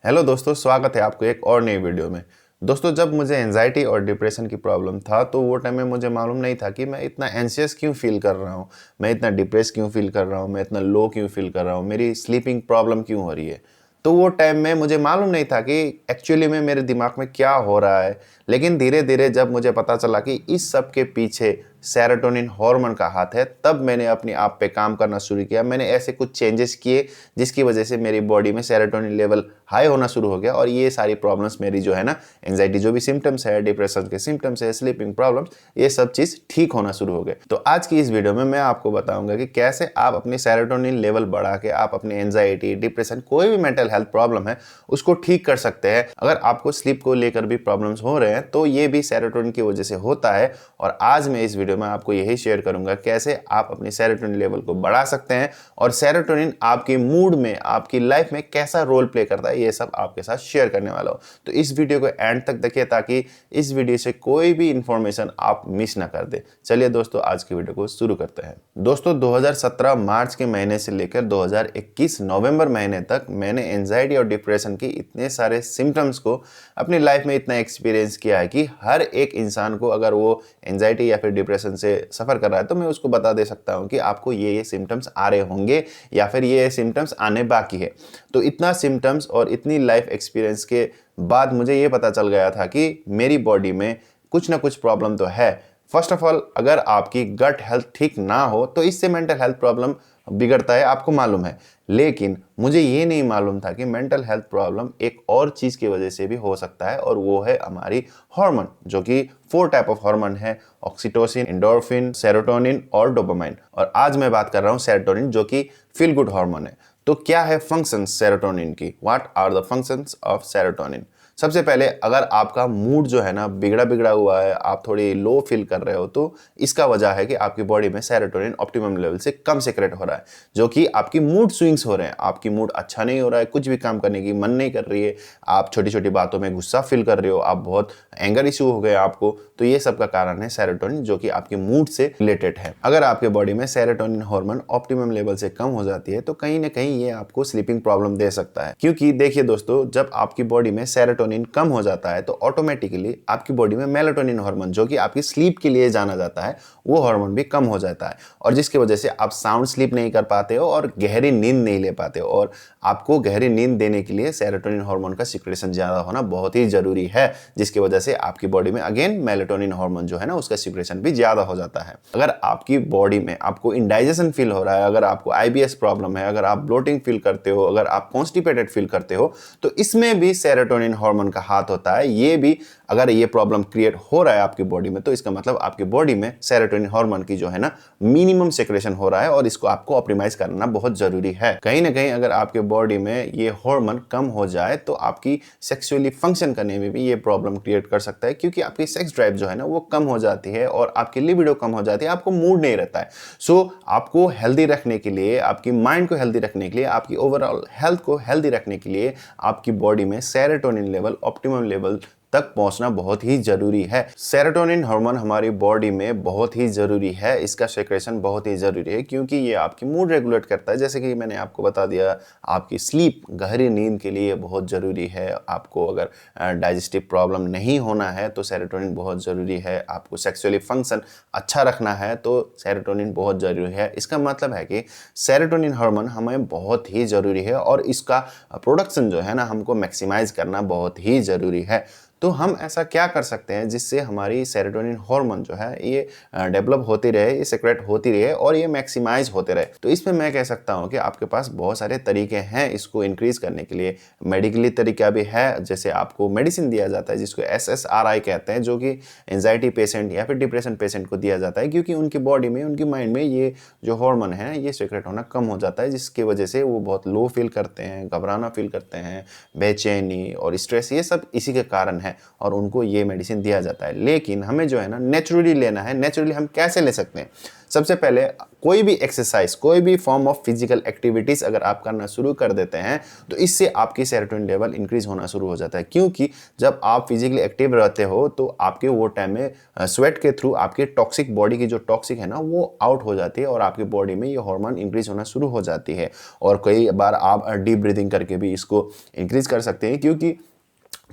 Hello दोस्तों, स्वागत है आपको एक और नई वीडियो में। दोस्तों, जब मुझे एंजाइटी और डिप्रेशन की प्रॉब्लम था तो वो टाइम में मुझे मालूम नहीं था कि मैं इतना एंशियस क्यों फील कर रहा हूँ, मैं इतना डिप्रेस क्यों फील कर रहा हूँ, मैं इतना लो क्यों फील कर रहा हूँ, मेरी स्लीपिंग प्रॉब्लम क्यों हो रही है। तो वो टाइम में मुझे मालूम नहीं था कि एक्चुअली में मेरे दिमाग में क्या हो रहा है। लेकिन धीरे धीरे जब मुझे पता चला कि इस सब के पीछे सेरोटोनिन हार्मोन का हाथ है, तब मैंने अपने आप पे काम करना शुरू किया। मैंने ऐसे कुछ चेंजेस किए जिसकी वजह से मेरी बॉडी में सेरोटोनिन लेवल हाई होना शुरू हो गया और ये सारी प्रॉब्लम्स मेरी जो है ना, एंजाइटी जो भी सिम्टम्स है, डिप्रेशन के सिम्टम्स है, स्लीपिंग प्रॉब्लम्स, ये सब चीज़ ठीक होना शुरू हो गए। तो आज की इस वीडियो में मैं आपको बताऊंगा कि कैसे आप अपनी सेरोटोनिन लेवल बढ़ा के आप अपनी एंजाइटी, डिप्रेशन, कोई भी मेंटल हेल्थ प्रॉब्लम है उसको ठीक कर सकते हैं। अगर आपको स्लीप को लेकर भी प्रॉब्लम्स हो रहे हैं तो ये भी सेरोटोनिन की वजह से होता है। और आज मैं इस वीडियो में आपको यही शेयर करूंगा कैसे आप अपनी सेरोटोनिन लेवल को बढ़ा सकते हैं और सेरोटोनिन आपके मूड में, आपकी लाइफ में कैसा रोल प्ले करता है, ये सब आपके साथ शेयर करने वाला हूं। तो इस वीडियो को एंड तक देखिए ताकि इस वीडियो से कोई भी इंफॉर्मेशन आप मिस ना कर दे। चलिए दोस्तों, आज की वीडियो को शुरू करते हैं। दोस्तों, 2017 मार्च के महीने से लेकर 2021 नवंबर महीने तक मैंने एंजाइटी और डिप्रेशन की इतने सारे सिम्टम्स को अपनी लाइफ में इतना एक्सपीरियंस किया है कि हर एक इंसान को अगर वो एंजाइटी या फिर डिप्रेशन से सफ़र कर रहा है तो मैं उसको बता दे सकता हूँ कि आपको ये सिम्टम्स आ रहे होंगे या फिर ये सिम्टम्स आने बाकी है। तो इतना सिम्टम्स और इतनी लाइफ एक्सपीरियंस के बाद मुझे ये पता चल गया था कि मेरी बॉडी में कुछ ना कुछ प्रॉब्लम तो है। फर्स्ट ऑफ ऑल, अगर आपकी गट हेल्थ ठीक ना हो तो इससे मेंटल हेल्थ प्रॉब्लम बिगड़ता है, आपको मालूम है। लेकिन मुझे ये नहीं मालूम था कि मेंटल हेल्थ प्रॉब्लम एक और चीज़ की वजह से भी हो सकता है और वो है हमारी हार्मोन, जो कि 4 टाइप ऑफ हार्मोन है: ऑक्सीटोसिन, एंडोर्फिन, सेरोटोनिन और डोपामाइन। और आज मैं बात कर रहा हूँ सेरोटोनिन, जो कि फील गुड हार्मोन है। तो क्या है फंक्शंस सेरोटोनिन की? What are the functions of serotonin? सबसे पहले, अगर आपका मूड जो है ना बिगड़ा बिगड़ा हुआ है, आप थोड़ी लो फील कर रहे हो, तो इसका वजह है कि आपकी बॉडी में सेरोटोनिन ऑप्टिमम लेवल से कम सेक्रेट हो रहा है, जो कि आपकी मूड स्विंग्स हो रहे हैं। आपकी मूड अच्छा नहीं हो रहा है, कुछ भी काम करने की मन नहीं कर रही है, आप छोटी छोटी बातों में गुस्सा फील कर रहे हो, आप बहुत एंगर इशू हो गए आपको, तो ये सब का कारण है सेरोटोनिन, जो कि आपके मूड से रिलेटेड है। अगर आपके बॉडी में सेरोटोनिन हार्मोन ऑप्टिमम लेवल से कम हो जाती है तो कहीं ना कहीं ये आपको स्लीपिंग प्रॉब्लम दे सकता है। क्योंकि देखिए दोस्तों, जब आपकी बॉडी में सेरोटोनिन कम हो जाता है तो ऑटोमेटिकली आपकी बॉडी में मेलाटोनिन हार्मोन, जो कि आपकी स्लीप के लिए जाना जाता है, वो हार्मोन भी कम हो जाता है। और जिसकी वजह से आप साउंड स्लीप नहीं कर पाते हो और गहरी नींद नहीं ले पाते हो। और आपको गहरी नींद देने के लिए सेरोटोनिन हार्मोन का सिक्रेशन ज़्यादा होना बहुत ही ज़रूरी है, जिसकी वजह से आपकी बॉडी में अगेन मेलाटोनिन हार्मोन जो है ना, उसका सिक्रेशन भी ज़्यादा हो जाता है। अगर आपकी बॉडी में आपको इंडाइजेशन फील हो रहा है, अगर आपको आईबीएस प्रॉब्लम है, अगर आप ब्लोटिंग फील करते हो, अगर आप कॉन्स्टिपेटेड फील करते हो, तो इसमें भी सेरोटोनिन हार्मोन का हाथ होता है। ये भी अगर ये प्रॉब्लम क्रिएट हो रहा है आपकी बॉडी में, तो इसका मतलब आपकी बॉडी में सेरोटोनिन हार्मोन की जो है ना मिनिमम सेक्रेशन हो रहा है और इसको आपको ऑप्टिमाइज करना बहुत जरूरी है। कहीं ना कहीं अगर आपके बॉडी में ये हार्मोन कम हो जाए तो आपकी सेक्सुअली फंक्शन करने में भी ये प्रॉब्लम क्रिएट कर सकता है, क्योंकि आपकी सेक्स ड्राइव जो है ना वो कम हो जाती है और आपकी लिबिडो कम हो जाती है, आपको मूड नहीं रहता है। सो आपको हेल्दी रखने के लिए, आपकी माइंड को हेल्दी रखने के लिए, आपकी ओवरऑल हेल्थ को हेल्दी रखने के लिए आपकी बॉडी में सेरोटोनिन लेवल ऑप्टिमम लेवल तक पहुंचना बहुत ही जरूरी है। सेरोटोनिन हार्मोन हमारी बॉडी में बहुत ही जरूरी है, इसका सेक्रेशन बहुत ही जरूरी है, क्योंकि ये आपकी मूड रेगुलेट करता है। जैसे कि मैंने आपको बता दिया, आपकी स्लीप, गहरी नींद के लिए बहुत जरूरी है। आपको अगर डाइजेस्टिव प्रॉब्लम नहीं होना है तो सेरोटोनिन बहुत जरूरी है। आपको सेक्सुअली फंक्शन अच्छा रखना है तो सेरोटोनिन बहुत जरूरी है। इसका मतलब है कि सेरोटोनिन हार्मोन हमें बहुत ही जरूरी है और इसका प्रोडक्शन जो है ना हमको मैक्सिमाइज करना बहुत ही जरूरी है। तो हम ऐसा क्या कर सकते हैं जिससे हमारी सेरोटोनिन हार्मोन जो है ये डेवलप होती रहे, ये सेक्रेट होती रहे और ये मैक्सिमाइज होते रहे? तो इसमें मैं कह सकता हूँ कि आपके पास बहुत सारे तरीके हैं इसको इंक्रीज करने के लिए। मेडिकली तरीका भी है, जैसे आपको मेडिसिन दिया जाता है जिसको SSRI कहते हैं, जो कि एंजाइटी पेशेंट या फिर डिप्रेशन पेशेंट को दिया जाता है, क्योंकि उनकी बॉडी में, उनकी माइंड में ये जो हार्मोन है ये सेक्रेट होना कम हो जाता है, जिसकी वजह से वो बहुत लो फील करते हैं, घबराना फील करते हैं, बेचैनी और स्ट्रेस, ये सब इसी के कारण है। हैं और उनको ये मेडिसिन दिया जाता है। लेकिन हमें जो है ना नेचुरली लेना है। नेचुरली हम कैसे ले सकते हैं? सबसे पहले कोई भी एक्सरसाइज, कोई भी फॉर्म ऑफ फिजिकल एक्टिविटीज़ अगर आप करना शुरू कर देते हैं तो इससे आपकी सेरोटोनिन लेवल इंक्रीज होना शुरू हो जाता है। क्योंकि जब आप फिजिकली एक्टिव रहते हो तो आपके वो टाइम में स्वेट के थ्रू आपकी टॉक्सिक, बॉडी की जो टॉक्सिक है ना वो आउट हो जाती है और आपकी बॉडी में ये हार्मोन इंक्रीज होना शुरू हो जाती है। और कई बार आप डीप ब्रीदिंग करके भी इसको इंक्रीज कर सकते हैं, क्योंकि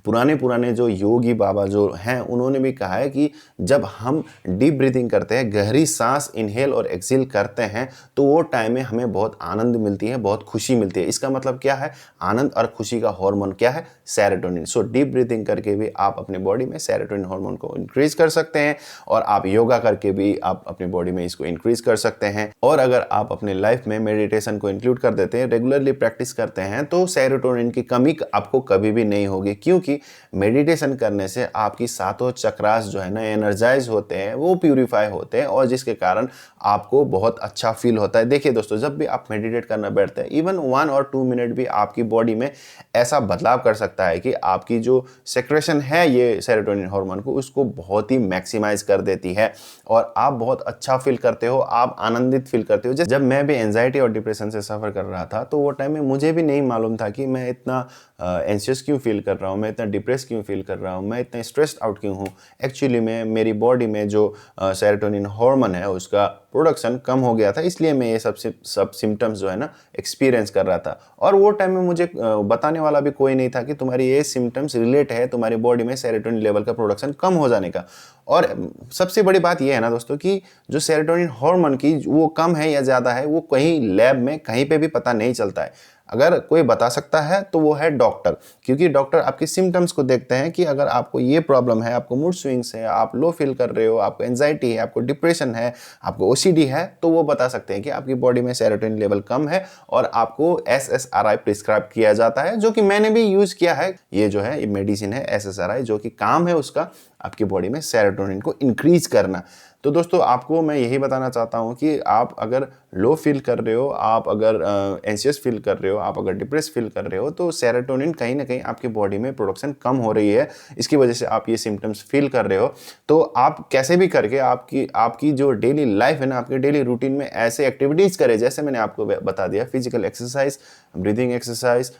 पुराने जो योगी बाबा जो हैं उन्होंने भी कहा है कि जब हम डीप ब्रीथिंग करते हैं, गहरी सांस इनहेल और एक्सहेल करते हैं तो वो टाइम में हमें बहुत आनंद मिलती है, बहुत खुशी मिलती है। इसका मतलब क्या है? आनंद और खुशी का हार्मोन क्या है? सेरोटोनिन। सो डीप ब्रीथिंग करके भी आप अपनी बॉडी में सेरोटोनिन हार्मोन को इंक्रीज कर सकते हैं और आप योगा करके भी आप अपनी बॉडी में इसको इंक्रीज कर सकते हैं। और अगर आप अपने लाइफ में मेडिटेशन को इंक्लूड कर देते हैं, रेगुलरली प्रैक्टिस करते हैं तो सेरोटोनिन की कमी आपको कभी भी नहीं होगी, क्योंकि मेडिटेशन करने से आपकी सातों चक्रास जो है ना एनर्जाइज होते हैं, वो प्यूरिफाई होते हैं और जिसके कारण आपको बहुत अच्छा फील होता है। देखिए दोस्तों, जब भी आप मेडिटेट करना बैठते हैं, इवन 1 और 2 मिनट भी आपकी बॉडी में ऐसा बदलाव कर सकता है कि आपकी जो सेक्रेशन है ये सेरोटोनिन हार्मोन को, उसको बहुत ही मैक्सिमाइज कर देती है और आप बहुत अच्छा फील करते हो, आप आनंदित फील करते हो। जब मैं भी एंजाइटी और डिप्रेशन से सफ़र कर रहा था तो वो टाइम में मुझे भी नहीं मालूम था कि मैं इतना एंशियस क्यों फील कर रहा हूँ, मैं इतना डिप्रेस क्यों फील कर रहा हूँ, मैं इतना स्ट्रेस्ड आउट क्यों हूँ। एक्चुअली में मेरी बॉडी में जो सेरोटोनिन हार्मोन है उसका प्रोडक्शन कम हो गया था, इसलिए मैं ये सब सिम्टम्स जो है ना एक्सपीरियंस कर रहा था। और वो टाइम में मुझे बताने वाला भी कोई नहीं था कि तुम्हारी ये सिम्टम्स रिलेट है तुम्हारी बॉडी में सेरोटोनिन लेवल का प्रोडक्शन कम हो जाने का। और सबसे बड़ी बात ये है ना दोस्तों कि जो सेरोटोनिन हार्मोन की वो कम है या ज़्यादा है, वो कहीं लैब में कहीं पे भी पता नहीं चलता है। अगर कोई बता सकता है तो वो है डॉक्टर, क्योंकि डॉक्टर आपके सिम्टम्स को देखते हैं कि अगर आपको ये प्रॉब्लम है, आपको मूड स्विंग्स है, आप लो फील कर रहे हो, आपको एंजाइटी है, आपको डिप्रेशन है, आपको ओसीडी है, तो वो बता सकते हैं कि आपकी बॉडी में सेरोटोनिन लेवल कम है और आपको एसएसआरआई प्रिस्क्राइब किया जाता है, जो कि मैंने भी यूज़ किया है। ये जो है ये मेडिसिन है एसएसआरआई, जो कि काम है उसका आपकी बॉडी में सेरोटोनिन को इंक्रीज करना। तो दोस्तों आपको मैं यही बताना चाहता हूँ कि आप अगर लो फील कर रहे हो, आप अगर एंशियस फील कर रहे हो, आप अगर डिप्रेस फील कर रहे हो, तो सेरोटोनिन कहीं ना कहीं आपकी बॉडी में प्रोडक्शन कम हो रही है, इसकी वजह से आप ये सिम्टम्स फील कर रहे हो। तो आप कैसे भी करके आपकी जो डेली लाइफ है ना, आपके डेली रूटीन में ऐसे एक्टिविटीज़ करें जैसे मैंने आपको बता दिया, physical exercise, breathing exercise,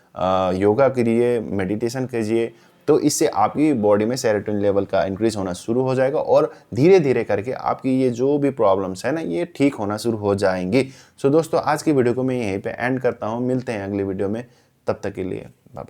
yoga करिए, मेडिटेशन कीजिए। तो इससे आपकी बॉडी में सेरोटोनिन लेवल का इंक्रीज होना शुरू हो जाएगा और धीरे धीरे करके आपकी ये जो भी प्रॉब्लम्स है ना ये ठीक होना शुरू हो जाएंगी। सो दोस्तों आज की वीडियो को मैं यहीं पे एंड करता हूँ, मिलते हैं अगली वीडियो में, तब तक के लिए बाय।